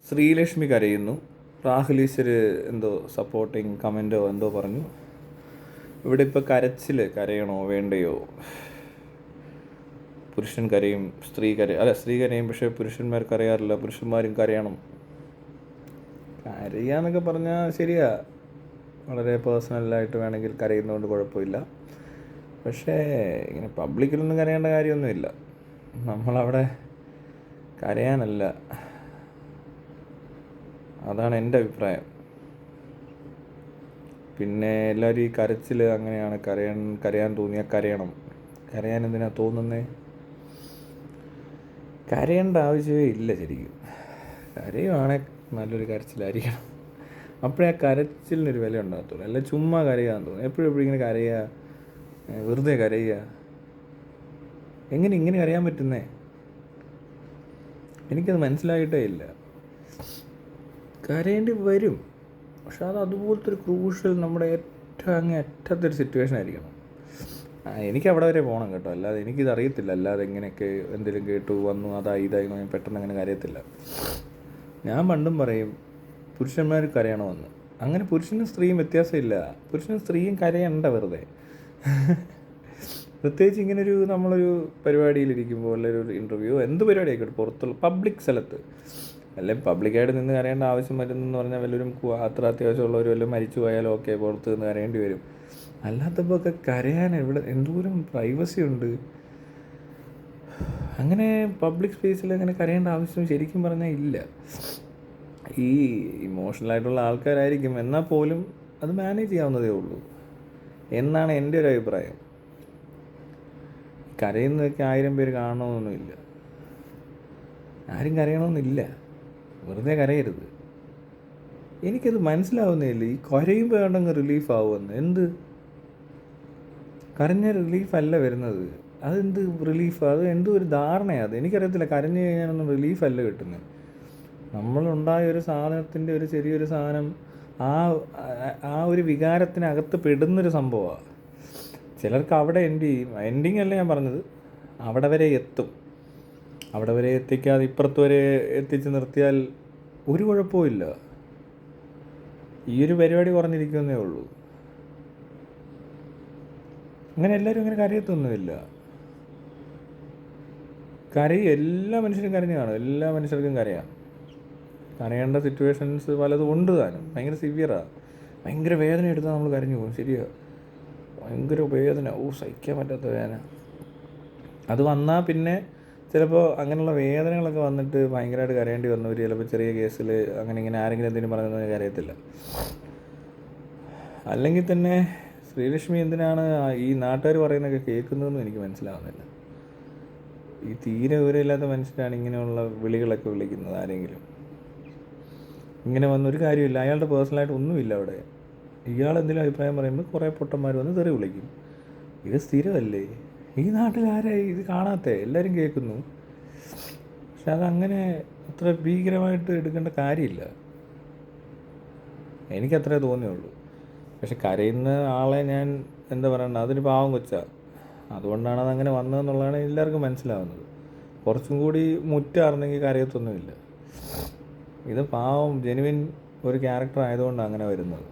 ശ്രീലക്ഷ്മി കരയുന്നു. രാഹുൽ ഈശ്വർ എന്തോ സപ്പോർട്ടിങ് കമൻറ്റോ എന്തോ പറഞ്ഞു. ഇവിടെ ഇപ്പോൾ കരയണോ വേണ്ടയോ? പുരുഷൻ കരയും, സ്ത്രീ കരയും. പക്ഷേ പുരുഷന്മാർ കരയാറില്ല, പുരുഷന്മാരും കരയണം. കരയാന്നൊക്കെ പറഞ്ഞാൽ ശരിയാ, വളരെ പേഴ്സണലായിട്ട് വേണമെങ്കിൽ കരയുന്നതുകൊണ്ട് കുഴപ്പമില്ല. പക്ഷേ ഇങ്ങനെ പബ്ലിക്കിലൊന്നും കരയേണ്ട കാര്യമൊന്നുമില്ല. നമ്മളവിടെ കരയാനല്ല, അതാണ് എൻ്റെ അഭിപ്രായം. പിന്നെ എല്ലാവരും ഈ കരച്ചിൽ അങ്ങനെയാണ്, കരയാൻ തോന്നിയാൽ കരയണം. കരയാൻ എന്തിനാ തോന്നുന്നേ? കരയേണ്ട ആവശ്യമേ ഇല്ല ശരിക്കും. കരയുവാണെങ്കിൽ നല്ലൊരു കരച്ചിലായിരിക്കണം, അപ്പോഴേ ആ കരച്ചിലിനൊരു വില ഉണ്ടാകത്തുള്ളൂ. അല്ല ചുമ്മാ കരയാന്ന് തോന്നുന്നു, എപ്പോഴും ഇങ്ങനെ കരയുക, വെറുതെ കരയുക. ഇങ്ങനെ കരയാൻ പറ്റുന്നേ? എനിക്കത് മനസ്സിലായിട്ടേ ഇല്ല. കരയേണ്ടി വരും, പക്ഷെ അത് അതുപോലത്തെ ഒരു ക്രൂഷ്യൽ, നമ്മുടെ ഏറ്റവും അറ്റത്തൊരു സിറ്റുവേഷൻ ആയിരിക്കണം. എനിക്ക് അവിടെ വരെ പോകണം കേട്ടോ, അല്ലാതെ എനിക്കിത് അറിയത്തില്ല. അല്ലാതെ എങ്ങനെയൊക്കെ എന്തെങ്കിലും കേട്ടു വന്നു ഇതായി ഞാൻ പെട്ടെന്ന് അങ്ങനെ കരയത്തില്ല. ഞാൻ പണ്ടും പറയും പുരുഷന്മാർ കരയണമെന്ന്. അങ്ങനെ പുരുഷനും സ്ത്രീയും വ്യത്യാസമില്ല. പുരുഷനും സ്ത്രീയും കരയണ്ട വെറുതെ. പ്രത്യേകിച്ച് ഇങ്ങനൊരു നമ്മളൊരു പരിപാടിയിലിരിക്കുമ്പോൾ, അല്ലെങ്കിൽ ഒരു ഇൻ്റർവ്യൂ എന്ത് പരിപാടി ആയിക്കോട്ടെ, പുറത്തുള്ള പബ്ലിക് സ്ഥലത്ത്, അല്ലെങ്കിൽ പബ്ലിക്കായിട്ട് നിന്ന് കരയേണ്ട ആവശ്യം വരുന്നെന്ന് പറഞ്ഞാൽ വല്ലവരും അത്ര അത്യാവശ്യമുള്ളവർ വല്ലതും മരിച്ചു പോയാലും ഓക്കെ, പുറത്ത് നിന്ന് കരയേണ്ടി വരും. അല്ലാത്തപ്പോൾ ഒക്കെ കരയാൻ ഇവിടെ എന്തോരം പ്രൈവസി ഉണ്ട്. അങ്ങനെ പബ്ലിക് സ്പേസിൽ അങ്ങനെ കരയേണ്ട ആവശ്യം ശരിക്കും പറഞ്ഞാൽ ഇല്ല. ഈ ഇമോഷണലായിട്ടുള്ള ആൾക്കാരായിരിക്കും, എന്നാൽ പോലും അത് മാനേജ് ചെയ്യാവുന്നതേ ഉള്ളൂ എന്നാണ് എൻ്റെ ഒരു അഭിപ്രായം. കരയുന്നതൊക്കെ 1000 പേര് കാണണമെന്നൊന്നുമില്ല, ആരും കരയണമെന്നില്ല, വെറുതെ കരയരുത്. എനിക്കത് മനസ്സിലാവുന്നേ ഇല്ല. ഈ കരയുമ്പോൾ വേണ്ടങ്ങ് റിലീഫ് ആവുമെന്ന്. എന്ത് കരഞ്ഞ റിലീഫല്ല വരുന്നത്, അതെന്ത് റിലീഫ്? അത് എന്തോ ഒരു ധാരണയാണ്. അത് എനിക്കറിയത്തില്ല. കരഞ്ഞു കഴിഞ്ഞാലൊന്നും റിലീഫല്ല കിട്ടുന്നത്. നമ്മളുണ്ടായ ഒരു സാധനത്തിൻ്റെ ഒരു ചെറിയൊരു സാധനം ആ ഒരു വികാരത്തിനകത്ത് പെടുന്നൊരു സംഭവമാണ്. ചിലർക്ക് അവിടെ എൻഡിങ് അല്ല ഞാൻ പറഞ്ഞത്, അവിടെ വരെ എത്തും. അവിടെ വരെ എത്തിക്കാതെ ഇപ്പുറത്ത് വരെ എത്തിച്ച് നിർത്തിയാൽ ഒരു കുഴപ്പമില്ല. ഈ ഒരു പരിപാടി കുറഞ്ഞിരിക്കുന്നേ ഉള്ളൂ. അങ്ങനെ എല്ലാവരും അങ്ങനെ കരയത്തൊന്നുമില്ല. എല്ലാ മനുഷ്യരും കരഞ്ഞു കാണും, എല്ലാ മനുഷ്യർക്കും കരയാം. കരയേണ്ട സിറ്റുവേഷൻസ് പലതും ഉണ്ട് താനും. ഭയങ്കര സിവിയറാണ്, ഭയങ്കര വേദന എടുത്താൽ നമ്മൾ കരഞ്ഞു പോകും. ശരിയാണ്, ഭയങ്കര വേദന, സഹിക്കാൻ പറ്റാത്ത വേദന. അത് വന്നാൽ പിന്നെ ചിലപ്പോൾ അങ്ങനെയുള്ള വേദനകളൊക്കെ വന്നിട്ട് ഭയങ്കരമായിട്ട് കരയേണ്ടി വന്നവർ ചിലപ്പോൾ ചെറിയ കേസിൽ അങ്ങനെ ആരെങ്കിലും എന്തെങ്കിലും പറയുന്നത് കരയത്തില്ല. അല്ലെങ്കിൽ തന്നെ ശ്രീലക്ഷ്മി എന്തിനാണ് ഈ നാട്ടുകാർ പറയുന്നതൊക്കെ കേൾക്കുന്നതെന്ന് എനിക്ക് മനസ്സിലാവുന്നില്ല. ഈ തീരെ വിവരമില്ലാത്ത മനുഷ്യരാണ് ഇങ്ങനെയുള്ള വിളികളൊക്കെ വിളിക്കുന്നത്. ആരെങ്കിലും ഇങ്ങനെ വന്നൊരു കാര്യമില്ല, അയാളുടെ പേഴ്സണലായിട്ട് ഒന്നുമില്ല അവിടെ. ഇയാൾ എന്തെങ്കിലും അഭിപ്രായം പറയുമ്പോൾ കുറേ പൊട്ടന്മാർ വന്ന് തെറി വിളിക്കും. ഇത് സ്ഥിരമല്ലേ ഈ നാട്ടിൽ? ആരായി ഇത് കാണാത്ത? എല്ലാവരും കേൾക്കുന്നു. പക്ഷെ അതങ്ങനെ അത്ര ഭീകരമായിട്ട് എടുക്കേണ്ട കാര്യമില്ല, എനിക്കത്രേ തോന്നിയുള്ളൂ. പക്ഷെ കരയുന്ന ആളെ ഞാൻ എന്താ പറയണ്ട, അതൊരു പാവം കൊച്ചാണ്, അതുകൊണ്ടാണ് അതങ്ങനെ വന്നതെന്നുള്ളതാണ് എല്ലാവർക്കും മനസ്സിലാവുന്നത്. കുറച്ചും കൂടി മുറ്റായിരുന്നെങ്കിൽ കരയത്തൊന്നുമില്ല. ഇത് പാവം ജെനുവിൻ ഒരു ക്യാരക്ടർ ആയതുകൊണ്ടാണ് അങ്ങനെ വരുന്നത്.